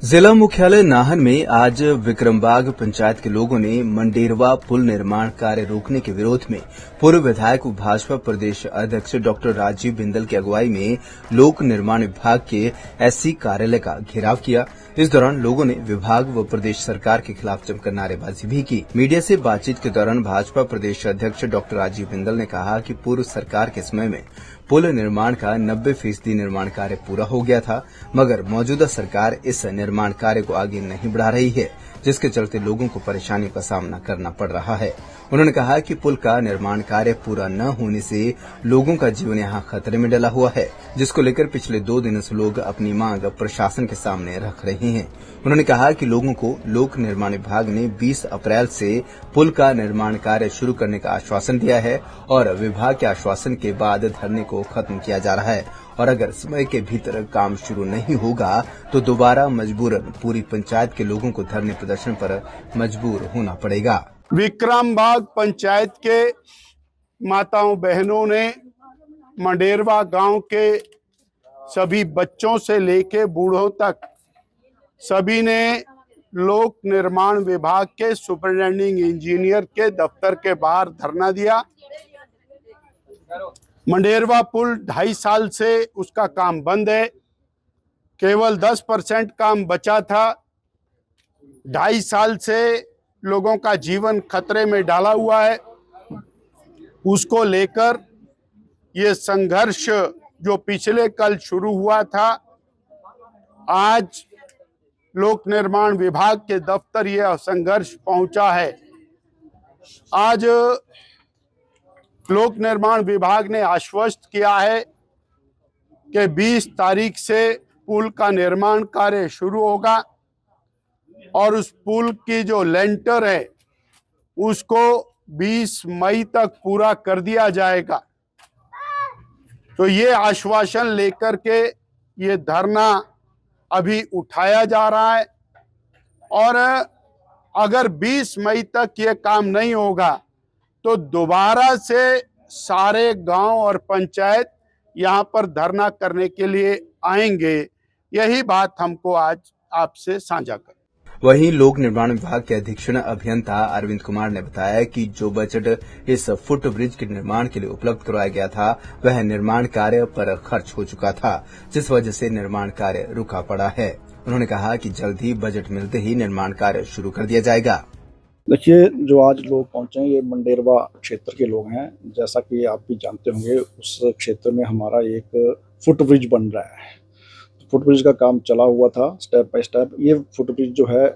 जिला मुख्यालय नाहन में आज विक्रमबाग पंचायत के लोगों ने मंडेरवा पुल निर्माण कार्य रोकने के विरोध में पूर्व विधायक व भाजपा प्रदेश अध्यक्ष डॉक्टर राजीव बिंदल की अगुवाई में लोक निर्माण विभाग के एससी कार्यालय का घेराव किया। इस दौरान लोगों ने विभाग व प्रदेश सरकार के खिलाफ जमकर नारेबाजी भी की। मीडिया से बातचीत के दौरान भाजपा प्रदेश अध्यक्ष डॉक्टर राजीव बिंदल ने कहा कि पूर्व सरकार के समय में पुल निर्माण का 90% निर्माण कार्य पूरा हो गया था, मगर मौजूदा सरकार इस निर्माण कार्य को आगे नहीं बढ़ा रही है, जिसके चलते लोगों को परेशानियों का सामना करना पड़ रहा है। उन्होंने कहा कि पुल का निर्माण कार्य पूरा न होने से लोगों का जीवन यहां खतरे में डला हुआ है, जिसको लेकर पिछले 2 दिनों से लोग अपनी मांग प्रशासन के सामने रख रहे हैं। उन्होंने कहा कि लोगों को लोक निर्माण विभाग ने 20 अप्रैल से पुल का निर्माण कार्य शुरू करने का आश्वासन दिया है और विभाग के आश्वासन के बाद धरने को खत्म किया जा रहा है और अगर समय के भीतर काम शुरू नहीं होगा तो दोबारा मजबूरन पूरी पंचायत के लोगों को धरने प्रदर्शन पर मजबूर होना पड़ेगा। विक्रमबाग पंचायत के माताओं बहनों ने मंडेरवा गांव के सभी बच्चों से लेके बूढ़ों तक सभी ने लोक निर्माण विभाग के सुपरिटेंडिंग इंजीनियर के दफ्तर के बाहर धरना दिया। मंडेरवा पुल 2.5 साल से उसका काम बंद है, केवल 10% काम बचा था। 2.5 साल से लोगों का जीवन खतरे में डाला हुआ है। उसको लेकर ये संघर्ष जो पिछले कल शुरू हुआ था, आज लोक निर्माण विभाग के दफ्तर यह संघर्ष पहुंचा है। आज लोक निर्माण विभाग ने आश्वस्त किया है कि 20 तारीख से पुल का निर्माण कार्य शुरू होगा और उस पुल की जो लेंटर है उसको 20 मई तक पूरा कर दिया जाएगा। तो ये आश्वासन लेकर के ये धरना अभी उठाया जा रहा है और अगर 20 मई तक ये काम नहीं होगा तो दोबारा से सारे गांव और पंचायत यहां पर धरना करने के लिए आएंगे। यही बात हमको आज आपसे साझा कर। वहीं लोक निर्माण विभाग के अधीक्षण अभियंता अरविंद कुमार ने बताया कि जो बजट इस फुट ब्रिज के निर्माण के लिए उपलब्ध करवाया गया था वह निर्माण कार्य पर खर्च हो चुका था, जिस वजह से निर्माण कार्य रुका पड़ा है। उन्होंने कहा कि जल्द ही बजट मिलते ही निर्माण कार्य शुरू कर दिया जाएगा। देखिए, जो आज लोग पहुंचे हैं ये मंडेरवा क्षेत्र के लोग हैं। जैसा कि आप भी जानते होंगे, उस क्षेत्र में हमारा एक फुट ब्रिज बन रहा है। फुट ब्रिज का काम चला हुआ था स्टेप बाय स्टेप। ये फुट ब्रिज जो है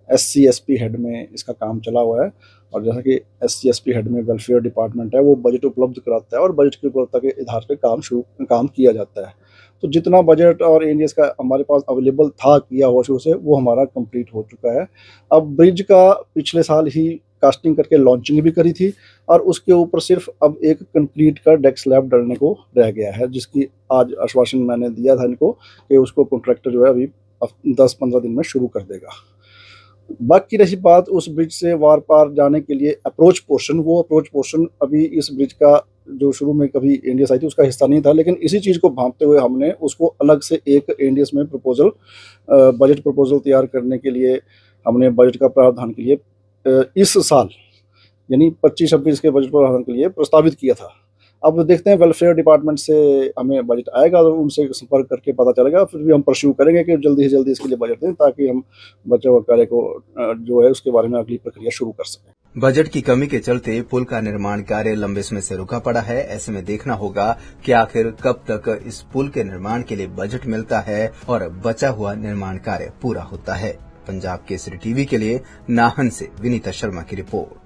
SC SP हेड में इसका काम चला हुआ है और जैसा कि SC SP हेड में वेलफेयर डिपार्टमेंट है, वो बजट उपलब्ध कराता है और बजट की उपलब्धता के आधार पर काम किया जाता है। तो जितना बजट और एरियाज का हमारे पास अवेलेबल था किया हुआ शुरू से, वो हमारा कंप्लीट हो चुका है। अब ब्रिज का पिछले साल ही कास्टिंग करके लॉन्चिंग भी करी थी और उसके ऊपर सिर्फ अब एक कंक्रीट का डेक स्लैब डलने को रह गया है, जिसकी आज आश्वासन मैंने दिया था इनको कि उसको कॉन्ट्रैक्टर जो है अभी 10-15 दिन में शुरू कर देगा। बाकी रही बात उस ब्रिज से वार पार जाने के लिए अप्रोच पोर्शन, वो अप्रोच पोर्शन अभी इस ब्रिज का जो शुरू में कभी एनडीएस आई थी उसका हिस्सा नहीं था, लेकिन इसी चीज़ को भांपते हुए हमने उसको अलग से एक एनडीएस में बजट प्रपोजल तैयार करने के लिए हमने बजट का प्रावधान के लिए इस साल यानी 25-26 के बजट प्रावधान के लिए प्रस्तावित किया था। अब देखते हैं, वेलफेयर डिपार्टमेंट से हमें बजट आएगा तो उनसे संपर्क करके पता चलेगा, फिर भी हम परस्यू करेंगे कि जल्दी से जल्दी इसके लिए बजट दें ताकि हम बचाव कार्य को जो है उसके बारे में अगली प्रक्रिया शुरू कर सकें। बजट की कमी के चलते पुल का निर्माण कार्य लंबे समय से रुका पड़ा है। ऐसे में देखना होगा कि आखिर कब तक इस पुल के निर्माण के लिए बजट मिलता है और बचा हुआ निर्माण कार्य पूरा होता है। पंजाब केसरी टीवी के लिए नाहन से विनीता शर्मा की रिपोर्ट।